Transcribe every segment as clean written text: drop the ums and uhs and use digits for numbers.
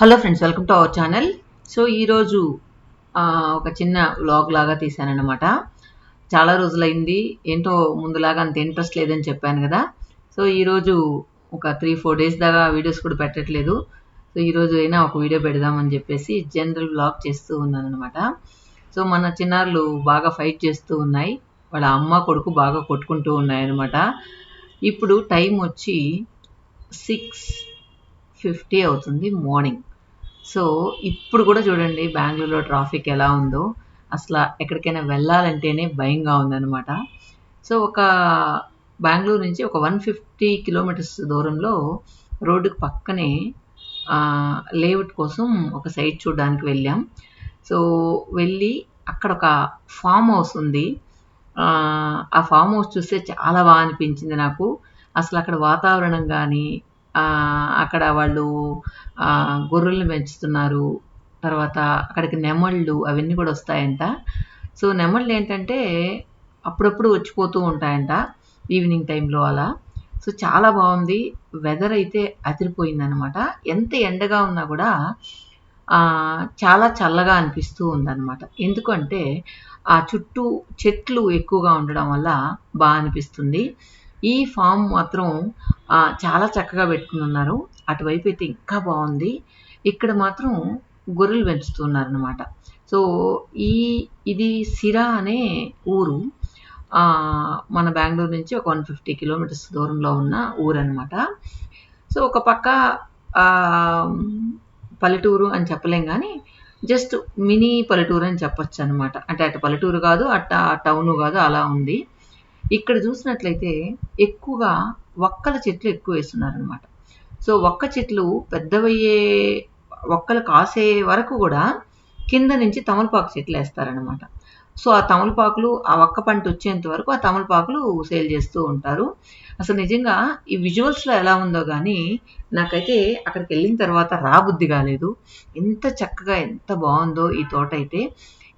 Hello friends, welcome to our channel. So ఈరోజు ఒక చిన్న వ్లాగ్ లాగా తీశానన్నమాట. చాలా రోజులైంది, ఏంటో ముందులాగా అంత ఇంట్రెస్ట్ లేదని చెప్పాను కదా. సో ఈరోజు ఒక 3-4 డేస్ దాకా వీడియోస్ కూడా పెట్టట్లేదు. సో ఈరోజు అయినా ఒక వీడియో పెడదామని చెప్పేసి జనరల్ వ్లాగ్ చేస్తూ ఉన్నాను అనమాట. సో మన చిన్నారులు బాగా ఫైట్ చేస్తూ ఉన్నాయి, వాళ్ళ అమ్మ కొడుకు బాగా కొట్టుకుంటూ ఉన్నాయన్నమాట. ఇప్పుడు టైం వచ్చి 6:50 అవుతుంది మార్నింగ్. సో ఇప్పుడు కూడా చూడండి బెంగళూరులో ట్రాఫిక్ ఎలా ఉందో. అసలు ఎక్కడికైనా వెళ్ళాలంటేనే భయంగా ఉందన్నమాట. సో బెంగళూరు నుంచి ఒక 150 కిలోమీటర్స్ దూరంలో రోడ్డుకు పక్కనే లేఅవుట్ కోసం ఒక సైట్ చూడడానికి వెళ్ళాం. సో వెళ్ళి అక్కడ ఒక ఫామ్ హౌస్ ఉంది. ఆ ఫామ్ హౌస్ చూస్తే చాలా బాగా అనిపించింది నాకు. అసలు అక్కడ వాతావరణం కానీ, అక్కడ వాళ్ళు గొర్రెల్ని పెంచుతున్నారు. తర్వాత అక్కడికి నెమళ్ళు అవన్నీ కూడా వస్తాయంట. సో నెమళ్ళు ఏంటంటే అప్పుడప్పుడు వచ్చిపోతూ ఉంటాయంట ఈవినింగ్ టైంలో అలా. సో చాలా బాగుంది. వెదర్ అయితే అదిరిపోయిందనమాట. ఎంత ఎండగా ఉన్నా కూడా చాలా చల్లగా అనిపిస్తూ ఉందన్నమాట. ఎందుకంటే ఆ చుట్టూ చెట్లు ఎక్కువగా ఉండడం వల్ల బాగా అనిపిస్తుంది. ఈ ఫామ్ మాత్రం చాలా చక్కగా పెట్టుకుని ఉన్నారు. అటువైపు అయితే ఇంకా బాగుంది. ఇక్కడ మాత్రం గొర్రెలు పెంచుతున్నారనమాట. సో ఇది సిరా అనే ఊరు. మన బెంగళూరు నుంచి ఒక 150 కిలోమీటర్స్ దూరంలో ఉన్న ఊరు అనమాట. సో ఒక పక్క పల్లెటూరు అని చెప్పలేం కానీ జస్ట్ మినీ పల్లెటూరు అని చెప్పొచ్చు అనమాట. అంటే అటు పల్లెటూరు కాదు, టౌను కాదు, అలా ఉంది. ఇక్కడ చూసినట్లయితే ఎక్కువగా వక్కల చెట్లు ఎక్కువ వేస్తున్నారనమాట. సో వక్క చెట్లు పెద్దవయ్యే, వక్కలు కాసే వరకు కూడా కింద నుంచి తమలపాకు చెట్లు వేస్తారనమాట. సో ఆ తమలపాకులు, ఆ వక్క పంట వచ్చేంత వరకు ఆ తమలపాకులు సేల్ చేస్తూ ఉంటారు. అసలు నిజంగా ఈ విజువల్స్లో ఎలా ఉందో కానీ నాకైతే అక్కడికి వెళ్ళిన తర్వాత రాబుద్ధి కాలేదు. ఎంత చక్కగా, ఎంత బాగుందో ఈ తోట అయితే.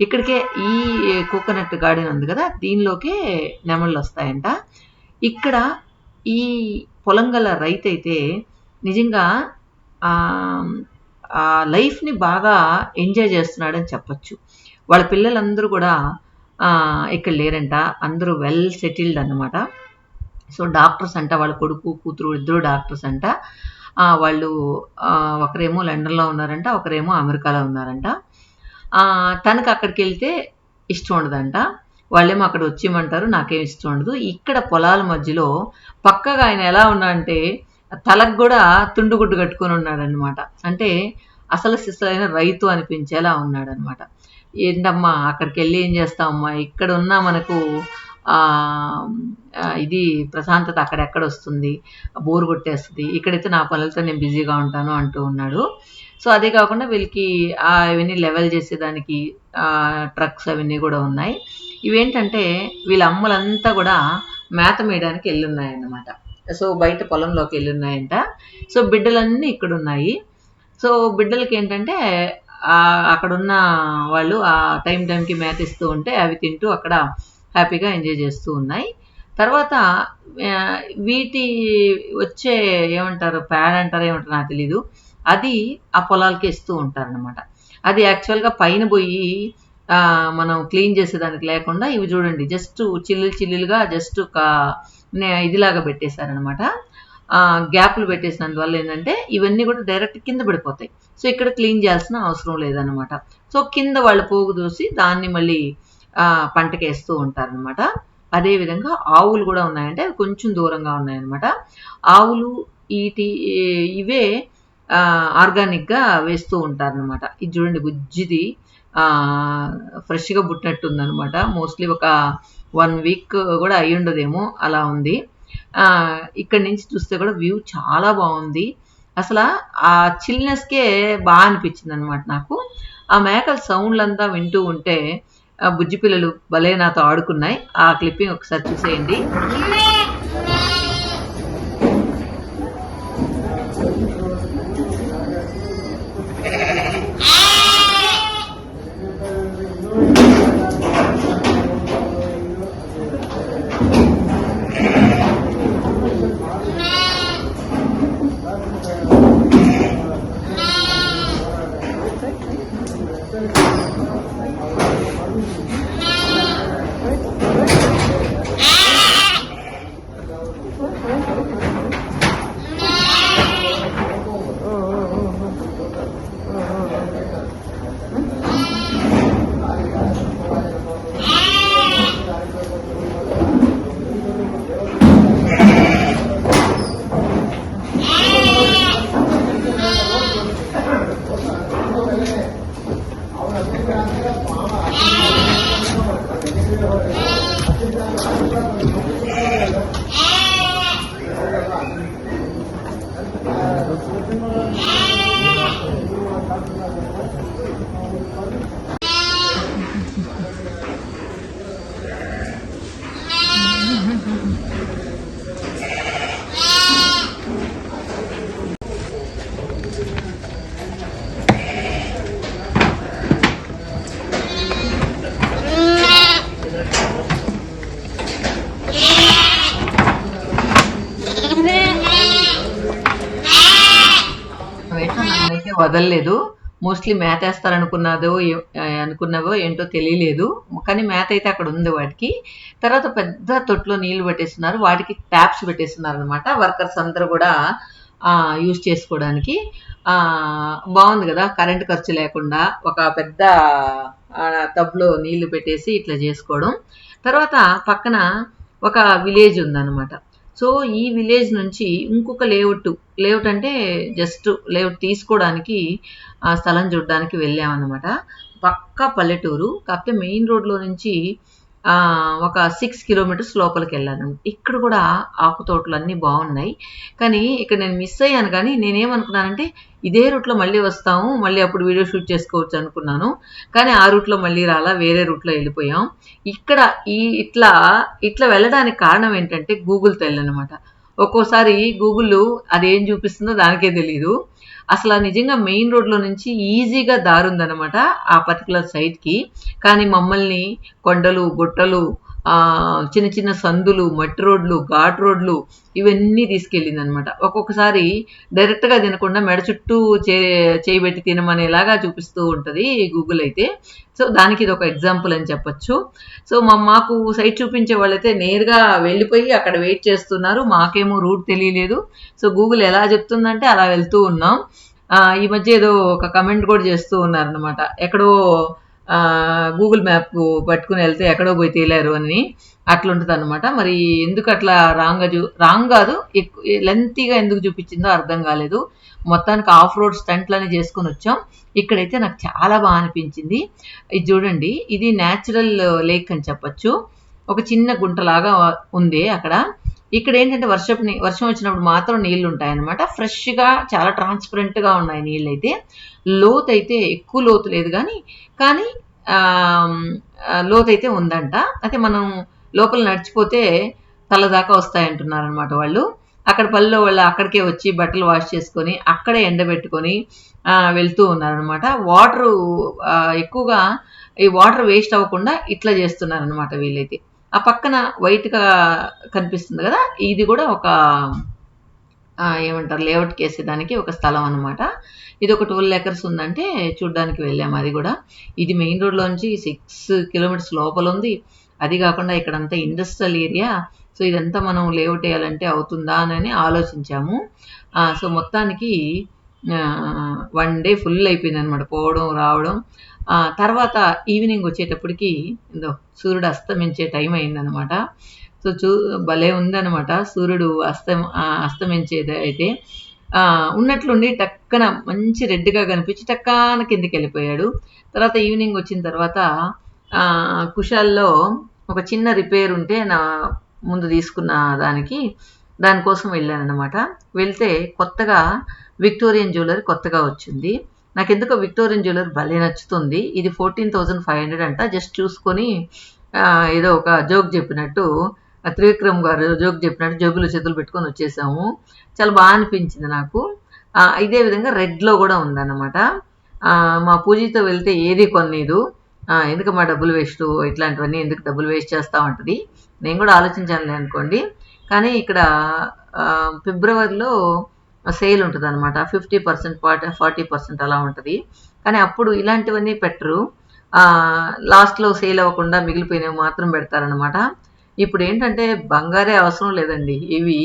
ఇక్కడికే ఈ కోకోనట్ గార్డెన్ ఉంది కదా, దీనిలోకే నెమళ్ళు వస్తాయంట. ఇక్కడ ఈ పొలం గల రైతు అయితే నిజంగా ఆ లైఫ్ని బాగా ఎంజాయ్ చేస్తున్నాడని చెప్పచ్చు. వాళ్ళ పిల్లలందరూ కూడా ఇక్కడ లేరంట, అందరూ వెల్ సెటిల్డ్ అన్నమాట. సో డాక్టర్స్ అంట, వాళ్ళ కొడుకు కూతురు ఇద్దరు డాక్టర్స్ అంట. వాళ్ళు ఒకరేమో లండన్లో ఉన్నారంట, ఒకరేమో అమెరికాలో ఉన్నారంట. తనకు అక్కడికి వెళ్తే ఇష్టం ఉండదంట. వాళ్ళేమో అక్కడ వచ్చేయమంటారు, నాకేం ఇష్టం ఉండదు. ఇక్కడ పొలాల మధ్యలో పక్కగా ఆయన ఎలా ఉన్నాడంటే తలకు కూడా తుండుగుడ్డు కట్టుకొని ఉన్నాడనమాట. అంటే అసలు సిసలైన రైతు అనిపించేలా ఉన్నాడనమాట. ఏంటమ్మా అక్కడికి వెళ్ళి ఏం చేస్తామమ్మా, ఇక్కడ ఉన్నా మనకు ఇది ప్రశాంతత అక్కడెక్కడ వస్తుంది, బోరు కొట్టేస్తుంది, ఇక్కడైతే నా పనులతో నేను బిజీగా ఉంటాను అంటూ ఉన్నాడు. సో అదే కాకుండా వీళ్ళకి ఇవన్నీ లెవెల్ చేసేదానికి ట్రక్స్ అవన్నీ కూడా ఉన్నాయి. ఇవేంటంటే వీళ్ళ అమ్మలంతా కూడా మేత మేయడానికి వెళ్ళున్నాయన్నమాట. సో బయట పొలంలోకి వెళ్ళున్నాయంట. సో బిడ్డలన్నీ ఇక్కడ ఉన్నాయి. సో బిడ్డలకి ఏంటంటే అక్కడున్న వాళ్ళు ఆ టైంకి మేత ఇస్తూ ఉంటే అవి తింటూ అక్కడ హ్యాపీగా ఎంజాయ్ చేస్తూ ఉన్నాయి. తర్వాత వీటి వచ్చే ఏమంటారు, ప్యాడ్ అంటారు ఏమంటారు నాకు తెలీదు, అది ఆ పొలాలకి ఇస్తూ ఉంటారనమాట. అది యాక్చువల్గా పైన పోయి మనం క్లీన్ చేసేదానికి లేకుండా ఇవి చూడండి జస్ట్ చిల్లులుగా జస్ట్ ఒక ఇదిలాగా పెట్టేశారనమాట. గ్యాప్లు పెట్టేసినందువల్ల ఏంటంటే ఇవన్నీ కూడా డైరెక్ట్ కింద పడిపోతాయి. సో ఇక్కడ క్లీన్ చేయాల్సిన అవసరం లేదనమాట. సో కింద వాళ్ళు పోగు దూసి దాన్ని మళ్ళీ పంటకి వేస్తూ ఉంటారనమాట. అదేవిధంగా ఆవులు కూడా ఉన్నాయంటే అవి కొంచెం దూరంగా ఉన్నాయన్నమాట. ఆవులు ఇవే ఆర్గానిక్గా వేస్తూ ఉంటారనమాట. ఇది చూడండి బుజ్జిది ఫ్రెష్గా పుట్టినట్టు ఉందనమాట. మోస్ట్లీ ఒక 1 వీక్ కూడా అయి ఉండదేమో, అలా ఉంది. ఇక్కడి నుంచి చూస్తే కూడా వ్యూ చాలా బాగుంది. అసలు ఆ చిల్నెస్కే బాగా అనిపించింది అనమాట నాకు. ఆ మేకల సౌండ్లంతా వింటూ ఉంటే బుజ్జి పిల్లలు భలే నాతో ఆడుకున్నాయి. ఆ క్లిప్పింగ్ ఒకసారి చూసేయండి. నన్నైతే వదలలేదు. మోస్ట్లీ మ్యాథ్ వేస్తారనుకున్నదో అనుకున్నావో ఏంటో తెలియలేదు, కానీ మ్యాథ్ అయితే అక్కడ ఉంది వాటికి. తర్వాత పెద్ద తొట్లో నీళ్లు పెట్టేస్తున్నారు, వాటికి ట్యాప్స్ పెట్టేస్తున్నారు అనమాట. వర్కర్స్ అందరూ కూడా యూజ్ చేసుకోవడానికి. బాగుంది కదా, కరెంట్ ఖర్చు లేకుండా ఒక పెద్ద టబ్లో నీళ్లు పెట్టేసి ఇట్లా చేసుకోవడం. తర్వాత పక్కన ఒక విలేజ్ ఉందన్నమాట. సో ఈ విలేజ్ నుంచి ఇంకొక లేఅవుట్ అంటే జస్ట్ లేఅవుట్ తీసుకోవడానికి స్థలం చూడడానికి వెళ్ళామన్నమాట. పక్కా పల్లెటూరు, కాకపోతే మెయిన్ రోడ్లో నుంచి ఒక 6 కిలోమీటర్స్ లోపలికి వెళ్ళాను. ఇక్కడ కూడా ఆకు తోటలు అన్నీ బాగున్నాయి, కానీ ఇక్కడ నేను మిస్ అయ్యాను. కానీ నేనేమనుకున్నానంటే ఇదే రూట్లో మళ్ళీ వస్తాము, మళ్ళీ అప్పుడు వీడియో షూట్ చేసుకోవచ్చు అనుకున్నాను. కానీ ఆ రూట్లో మళ్ళీ రాలా, వేరే రూట్లో వెళ్ళిపోయాం. ఇక్కడ ఇట్లా వెళ్ళడానికి కారణం ఏంటంటే గూగుల్ తల్లి అనమాట. ఒక్కోసారి గూగుల్ అదేం చూపిస్తుందో దానికే తెలీదు. అసలు నిజంగా మెయిన్ రోడ్లో నుంచి ఈజీగా దారి ఉందన్నమాట ఆ పర్టికులర్ సైట్కి. కానీ మమ్మల్ని కొండలు, గుట్టలు, చిన్న చిన్న సందులు, మట్టి రోడ్లు, ఘాట్ రోడ్లు ఇవన్నీ తీసుకెళ్ళింది అనమాట. ఒక్కొక్కసారి డైరెక్ట్గా తినకుండా మెడ చుట్టూ చేయబెట్టి తినమనేలాగా చూపిస్తూ ఉంటుంది గూగుల్ అయితే. సో దానికి ఇది ఒక ఎగ్జాంపుల్ అని చెప్పొచ్చు. సో మాకు సైట్ చూపించే వాళ్ళైతే నేరుగా వెళ్ళిపోయి అక్కడ వెయిట్ చేస్తున్నారు, మాకేమో రూట్ తెలియలేదు. సో గూగుల్ ఎలా చెప్తుందంటే అలా వెళ్తూ ఉన్నాం. ఈ మధ్య ఏదో ఒక కమెంట్ కూడా చేస్తూ ఉన్నారనమాట, ఎక్కడో గూగుల్ మ్యాప్ పట్టుకుని వెళ్తే ఎక్కడో పోయి తేలారు అని. అట్లుంటుంది అనమాట. మరి ఎందుకు అట్లా రాంగ్ కాదు, ఎక్కువ లెంతీగా ఎందుకు చూపించిందో అర్థం కాలేదు. మొత్తానికి ఆఫ్ రోడ్ స్టంట్లని చేసుకుని వచ్చాం. ఇక్కడైతే నాకు చాలా బాగా అనిపించింది. ఇది చూడండి, ఇది న్యాచురల్ లేక్ అని చెప్పచ్చు. ఒక చిన్న గుంటలాగా ఉంది అక్కడ. ఇక్కడ ఏంటంటే వర్షం వచ్చినప్పుడు మాత్రం నీళ్లు ఉంటాయన్నమాట. ఫ్రెష్గా చాలా ట్రాన్స్పరెంట్గా ఉన్నాయి నీళ్ళు అయితే. లోతు అయితే ఎక్కువ లోతు లేదు, కానీ లోతు అయితే ఉందంట. అయితే మనం లోపల నడిచిపోతే తల దాకా వస్తాయంటున్నారు అనమాట వాళ్ళు. అక్కడ పల్లెలో వాళ్ళు అక్కడికే వచ్చి బట్టలు వాష్ చేసుకొని అక్కడే ఎండబెట్టుకొని వెళ్తూ ఉన్నారనమాట. వాటరు ఎక్కువగా ఈ వాటర్ వేస్ట్ అవ్వకుండా ఇట్లా చేస్తున్నారనమాట వీళ్ళైతే. ఆ పక్కన వైట్గా కనిపిస్తుంది కదా, ఇది కూడా ఒక ఏమంటారు లేఅవుట్కి వేసేదానికి ఒక స్థలం అనమాట. ఇది ఒక 12 acres ఉందంటే చూడ్డానికి వెళ్ళాము. అది కూడా ఇది మెయిన్ రోడ్లో నుంచి 6 కిలోమీటర్స్ లోపల ఉంది. అది కాకుండా ఇక్కడంతా ఇండస్ట్రియల్ ఏరియా. సో ఇదంతా మనం లేఅవుట్ వేయాలంటే అవుతుందా అని ఆలోచించాము. సో మొత్తానికి 1 day ఫుల్ అయిపోయింది అనమాట, పోవడం రావడం. తర్వాత ఈవినింగ్ వచ్చేటప్పటికి సూర్యుడు అస్తమించే టైం అయిందనమాట. సో భలే ఉందనమాట సూర్యుడు అస్తమించేది అయితే. ఉన్నట్లుండి టక్కన మంచి రెడ్గా కనిపించి టక్కాన కిందికి వెళ్ళిపోయాడు. తర్వాత ఈవినింగ్ వచ్చిన తర్వాత కుషాల్లో ఒక చిన్న రిపేర్ ఉంటే నా ముందు తీసుకున్న దానికోసం వెళ్ళాను అనమాట. వెళ్తే కొత్తగా విక్టోరియన్ జ్యువెలరీ కొత్తగా వచ్చింది. నాకు ఎందుకో విక్టోరియన్ జ్యువెలరీ భలే నచ్చుతుంది. ఇది 14,500 అంట. జస్ట్ చూసుకొని ఏదో ఒక జోక్ చెప్పినట్టు, త్రివిక్రమ్ గారు జోక్ చెప్పినట్టు జోబులో చేతులు పెట్టుకొని వచ్చేసాము. చాలా బాగా అనిపించింది నాకు. ఇదే విధంగా రెడ్లో కూడా ఉందన్నమాట. మా పూజతో వెళ్తే ఏది కొనేదు, ఎందుకు మా డబ్బులు వేస్ట్, ఇట్లాంటివన్నీ ఎందుకు డబ్బులు వేస్ట్ చేస్తూ ఉంటుంది. నేను కూడా ఆలోచించాలి అనుకోండి. కానీ ఇక్కడ ఫిబ్రవరిలో సేల్ ఉంటుంది అనమాట. 50%, 40% అలా ఉంటుంది. కానీ అప్పుడు ఇలాంటివన్నీ పెట్టరు. లాస్ట్లో సేల్ అవ్వకుండా మిగిలిపోయినవి మాత్రం పెడతారనమాట. ఇప్పుడు ఏంటంటే బంగారే అవసరం లేదండి. ఇది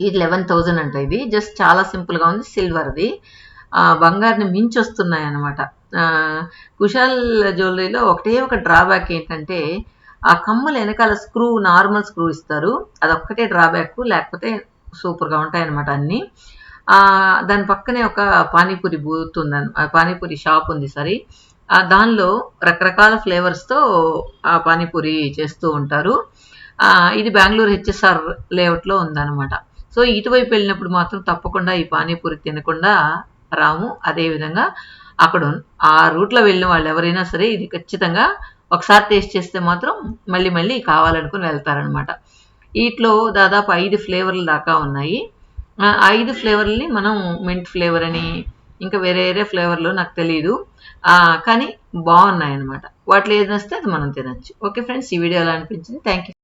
11,000 అంట. ఇది జస్ట్ చాలా సింపుల్గా ఉంది, సిల్వర్ది. బంగారుని మించి వస్తున్నాయి అనమాట. కుశాల్ జ్యువెలరీలో ఒకటే ఒక డ్రాబ్యాక్ ఏంటంటే ఆ కమ్మలు వెనకాల నార్మల్ స్క్రూ ఇస్తారు. అదొక్కటే డ్రాబ్యాక్, లేకపోతే సూపర్గా ఉంటాయన్నమాట అన్నీ. దాని పక్కనే ఒక పానీపూరి బూత్ ఉందని, పానీపూరి షాప్ ఉంది. సరే, దానిలో రకరకాల ఫ్లేవర్స్తో ఆ పానీపూరి చేస్తూ ఉంటారు. ఇది బెంగళూరు హెచ్ఎస్ఆర్ లేఅవుట్లో ఉందన్నమాట. సో ఇటువైపు వెళ్ళినప్పుడు మాత్రం తప్పకుండా ఈ పానీపూరి తినకుండా రాము. అదేవిధంగా అక్కడ ఆ రూట్లో వెళ్ళిన వాళ్ళు ఎవరైనా సరే ఇది ఖచ్చితంగా ఒకసారి టేస్ట్ చేస్తే మాత్రం మళ్ళీ మళ్ళీ కావాలనుకుని వెళ్తారనమాట. వీటిలో దాదాపు 5 ఫ్లేవర్లు దాకా ఉన్నాయి. 5 ఫ్లేవర్లని మనం మింట్ ఫ్లేవర్ అని, ఇంకా వేరే వేరే ఫ్లేవర్లు నాకు తెలియదు, కానీ బాగున్నాయి అనమాట. వాటిలో ఏది వస్తే అది మనం తినచ్చు. ఓకే ఫ్రెండ్స్, ఈ వీడియో ఎలా అనిపించింది? Thank you.